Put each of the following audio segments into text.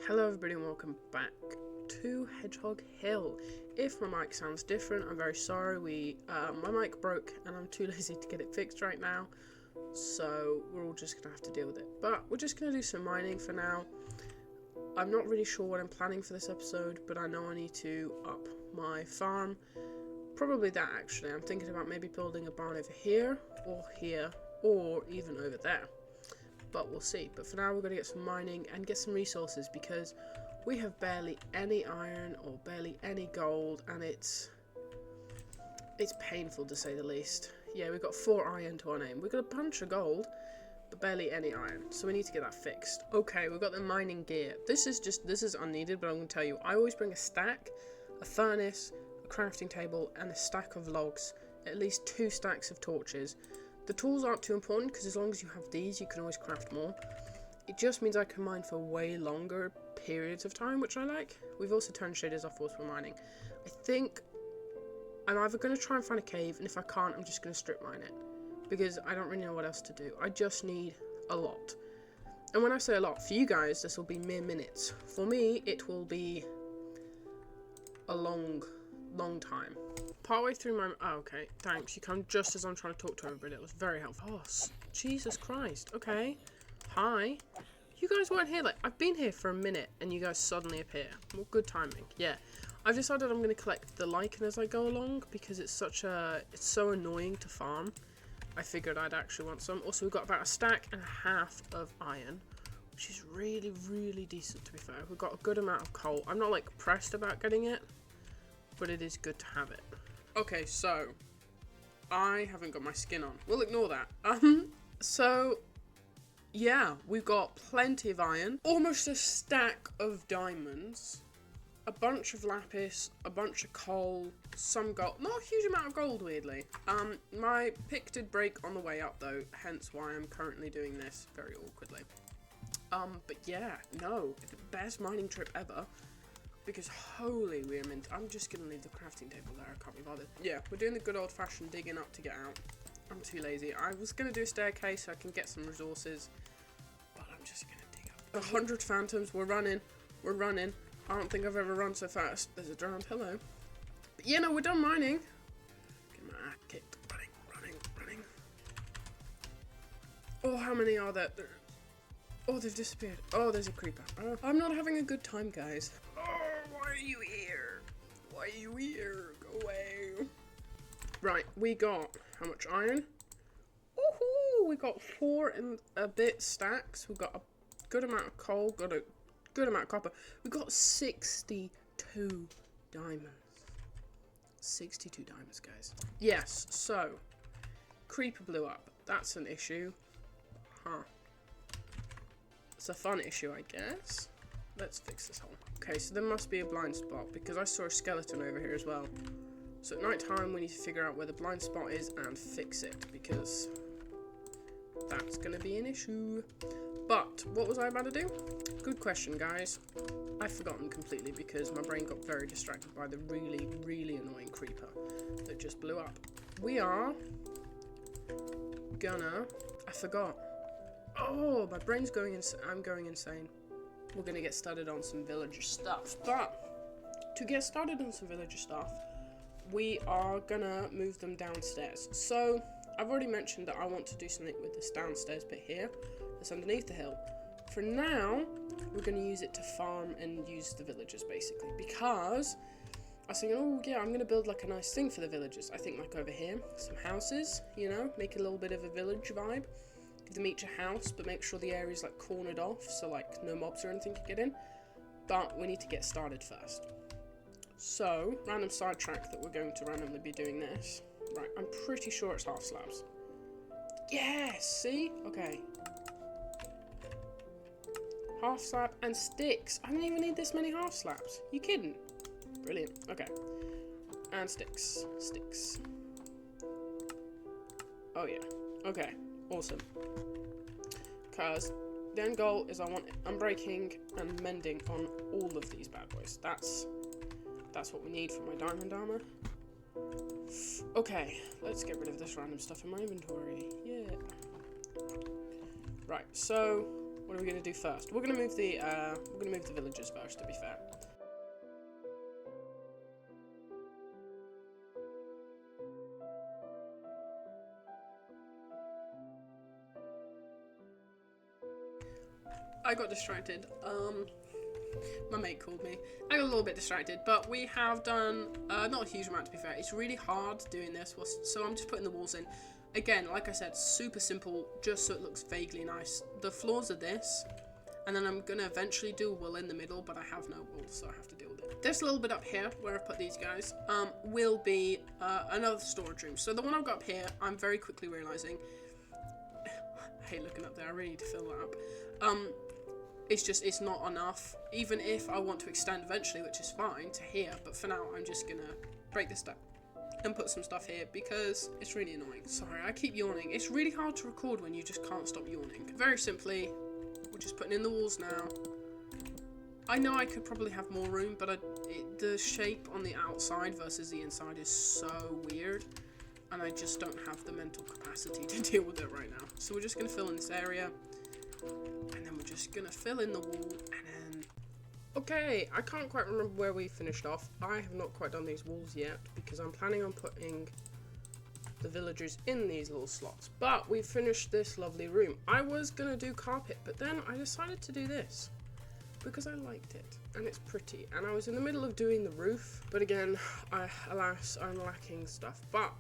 Hello everybody and welcome back to Hedgehog Hill. If my mic sounds different, I'm very sorry. My mic broke and I'm too lazy to get it fixed right now, so we're all just gonna have to deal with it. But we're just gonna do some mining for now. I'm not really sure what I'm planning for this episode, but I know I need to up my farm. Probably that actually. I'm thinking about maybe building a barn over here, or even over there. But we'll see. But for now we're going to get some mining and get some resources because we have barely any iron or barely any gold, and it's painful to say the least. Yeah, we've got 4 iron to our name. We've got a bunch of gold, but barely any iron. So we need to get that fixed. Okay, we've got the mining gear. This is unneeded, but I'm going to tell you, I always bring a stack, a furnace, a crafting table, and a stack of logs. At least 2 stacks of torches. The tools aren't too important because as long as you have these, you can always craft more. It just means I can mine for way longer periods of time, which I like. We've also turned shaders off whilst we're mining. I think I'm either going to try and find a cave, and if I can't, I'm just going to strip mine it. Because I don't really know what else to do. I just need a lot. And when I say a lot, for you guys, this will be mere minutes. For me, it will be a long time. Partway through my... Oh, okay. Thanks. You come just as I'm trying to talk to everybody. It was very helpful. Oh, Jesus Christ. Okay. Hi. You guys weren't here. Like, I've been here for a minute and you guys suddenly appear. Well, good timing. Yeah. I've decided I'm going to collect the lichen as I go along because it's so annoying to farm. I figured I'd actually want some. Also, we've got about a stack and a half of iron, which is really, really decent, to be fair. We've got a good amount of coal. I'm not, like, pressed about getting it, but it is good to have it. Okay, so I haven't got my skin on. We'll ignore that. So yeah, we've got plenty of iron, almost a stack of diamonds, a bunch of lapis, a bunch of coal, some gold. Not a huge amount of gold, weirdly. My pick did break on the way up though, hence why I'm currently doing this very awkwardly. But yeah, no, the best mining trip ever. Because holy we're mint. I'm just gonna leave the crafting table there, I can't be bothered. Yeah, we're doing the good old fashioned digging up to get out. I'm too lazy. I was gonna do a staircase so I can get some resources, but I'm just gonna dig up. 100 phantoms, we're running. I don't think I've ever run so fast. There's a drowned, hello. But yeah, no, we're done mining. Get my ass kicked. Running. Oh, how many are there? Oh, they've disappeared. Oh, there's a creeper. Oh, I'm not having a good time, guys. Oh, why are you here? Why are you here? Go away. Right, we got how much iron? Woohoo! We got 4 and a bit stacks. We've got a good amount of coal. Got a good amount of copper. We got 62 diamonds. 62 diamonds, guys. Yes. So, creeper blew up. That's an issue. Huh. It's a fun issue, I guess. Let's fix this hole. Okay, so there must be a blind spot because I saw a skeleton over here as well. So at night time we need to figure out where the blind spot is and fix it because that's gonna be an issue. But what was I about to do? Good question, guys. I've forgotten completely because my brain got very distracted by the really, really annoying creeper that just blew up. We are gonna... I forgot. Oh, my brain's going insane. I'm going insane. We're going to get started on some villager stuff. But to get started on some villager stuff, we are going to move them downstairs. So, I've already mentioned that I want to do something with this downstairs bit here. That's underneath the hill. For now, we're going to use it to farm and use the villagers, basically. Because I was thinking, oh, yeah, I'm going to build, like, a nice thing for the villagers. I think, like, over here, some houses, you know, make a little bit of a village vibe. Give them each a house, but make sure the area's like cornered off so like no mobs or anything can get in. But we need to get started first. So, random sidetrack that we're going to randomly be doing this. Right, I'm pretty sure it's half slabs. Yes, see? Okay. Half slab and sticks. I didn't even need this many half slabs. You kidding? Brilliant. Okay. And sticks. Oh yeah. Okay. Awesome. Because the end goal is I want unbreaking and mending on all of these bad boys. That's what we need for my diamond armor. Okay, let's get rid of this random stuff in my inventory. Yeah. Right, so What are we gonna do first? We're gonna move the villagers first, to be fair. I got distracted. My mate called me. I got a little bit distracted, but we have done not a huge amount, to be fair. It's really hard doing this, so I'm just putting the walls in. Again, like I said, super simple, just so it looks vaguely nice. The floors are this, and then I'm gonna eventually do wool in the middle, but I have no wool, so I have to deal with it. This little bit up here, where I've put these guys, will be another storage room. So the one I've got up here, I'm very quickly realizing. I hate looking up there. I really need to fill that up. It's not enough, even if I want to extend eventually, which is fine, to here, but for now I'm just gonna break this down and put some stuff here because it's really annoying. Sorry, I keep yawning. It's really hard to record when you just can't stop yawning. Very simply, we're just putting in the walls now. I know I could probably have more room, but the shape on the outside versus the inside is so weird, and I just don't have the mental capacity to deal with it right now. So we're just gonna fill in this area. And then we're just gonna fill in the wall, and then... Okay, I can't quite remember where we finished off. I have not quite done these walls yet, because I'm planning on putting the villagers in these little slots. But we finished this lovely room. I was gonna do carpet, but then I decided to do this, because I liked it, and it's pretty. And I was in the middle of doing the roof, but again, alas, I'm lacking stuff. But,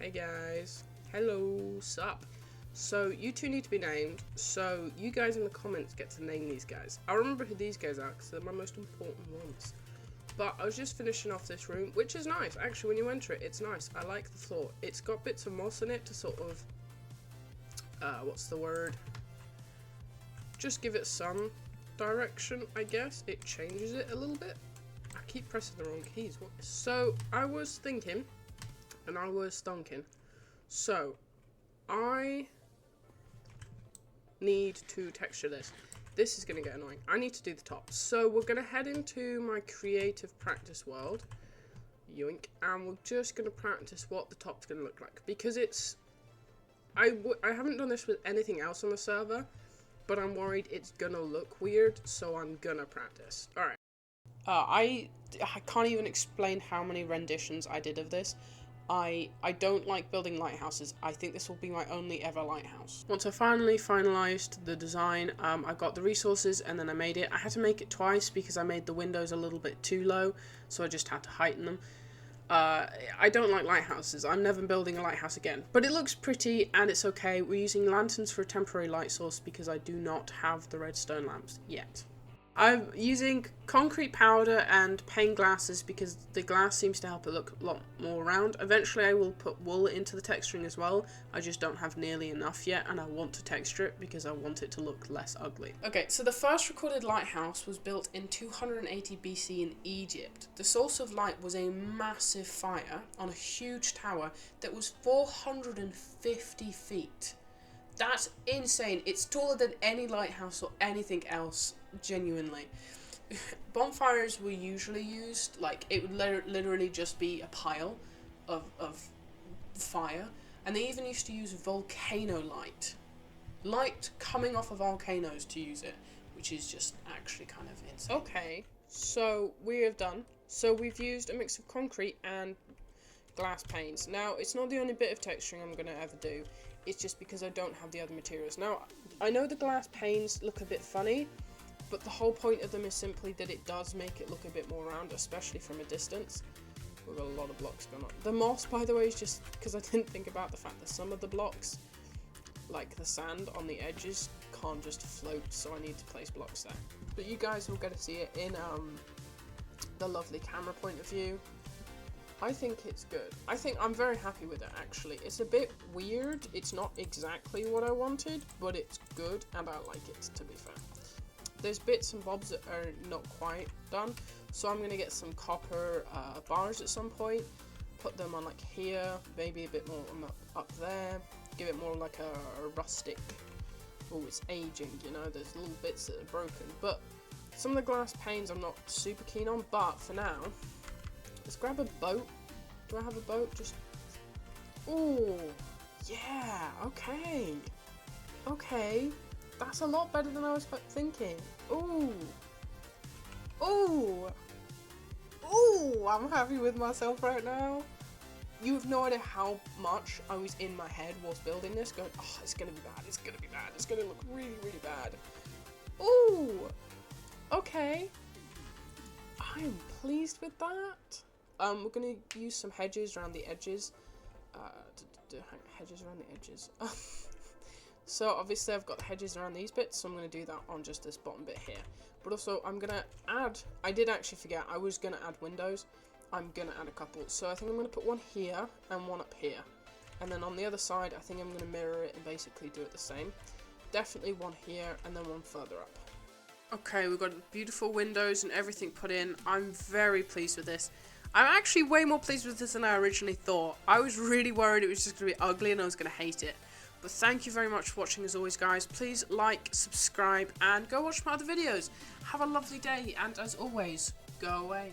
hey guys, hello, sup? So, you two need to be named, so you guys in the comments get to name these guys. I remember who these guys are, because they're my most important ones. But I was just finishing off this room, which is nice. Actually, when you enter it, it's nice. I like the floor. It's got bits of moss in it to sort of, what's the word? Just give it some direction, I guess. It changes it a little bit. I keep pressing the wrong keys. So, I was thinking, and I was thunking. So, I need to texture this. This is going to get annoying. I need to do the top. So we're going to head into my creative practice world. Yoink. And we're just going to practice what the top's going to look like. Because it's... I haven't done this with anything else on the server, but I'm worried it's going to look weird, so I'm going to practice. Alright. I can't even explain how many renditions I did of this. I don't like building lighthouses. I think this will be my only ever lighthouse. Once I finally finalized the design, I got the resources and then I made it. I had to make it twice because I made the windows a little bit too low, so I just had to heighten them. I don't like lighthouses. I'm never building a lighthouse again. But it looks pretty and it's okay. We're using lanterns for a temporary light source because I do not have the redstone lamps yet. I'm using concrete powder and pane glasses because the glass seems to help it look a lot more round. Eventually I will put wool into the texturing as well. I just don't have nearly enough yet and I want to texture it because I want it to look less ugly. Okay, so the first recorded lighthouse was built in 280 BC in Egypt. The source of light was a massive fire on a huge tower that was 450 feet. That's insane. It's taller than any lighthouse or anything else, genuinely. Bonfires were usually used, like, it would literally just be a pile of fire. And they even used to use volcano light. Light coming off of volcanoes to use it, which is just actually kind of insane. Okay, so we have done. So we've used a mix of concrete and glass panes. Now, it's not the only bit of texturing I'm going to ever do. It's just because I don't have the other materials. Now, I know the glass panes look a bit funny, but the whole point of them is simply that it does make it look a bit more round, especially from a distance. We've got a lot of blocks going on. The moss, by the way, is just because I didn't think about the fact that some of the blocks, like the sand on the edges, can't just float, so I need to place blocks there. But you guys will get to see it in the lovely camera point of view. I think it's good. I'm very happy with it, actually. It's a bit weird. It's not exactly what I wanted, but it's good, and I like it, to be fair. There's bits and bobs that are not quite done, so I'm going to get some copper bars at some point, put them on, like, here, maybe a bit more on up there, give it more like a rustic... Oh, it's aging, you know, there's little bits that are broken, but some of the glass panes I'm not super keen on, but for now... Let's grab a boat. Do I have a boat? Just... Oh, yeah, okay. Okay. That's a lot better than I was thinking. Ooh. Ooh. Ooh, I'm happy with myself right now. You have no idea how much I was in my head whilst building this, going, oh, it's gonna be bad, it's gonna be bad, it's gonna look really, really bad. Ooh, okay. I am pleased with that. We're gonna use some hedges around the edges. Hedges around the edges. So obviously I've got the hedges around these bits, so I'm gonna do that on just this bottom bit here. But also I'm gonna add, I did actually forget, I was gonna add windows. I'm gonna add a couple, so I think I'm gonna put one here and one up here, and then on the other side I think I'm gonna mirror it and basically do it the same. Definitely one here and then one further up. Okay, we've got beautiful windows and everything put in. I'm very pleased with this. I'm actually way more pleased with this than I originally thought. I was really worried it was just gonna be ugly and I was gonna hate it. But thank you very much for watching as always, guys. Please like, subscribe, and go watch my other videos. Have a lovely day, and as always, go away.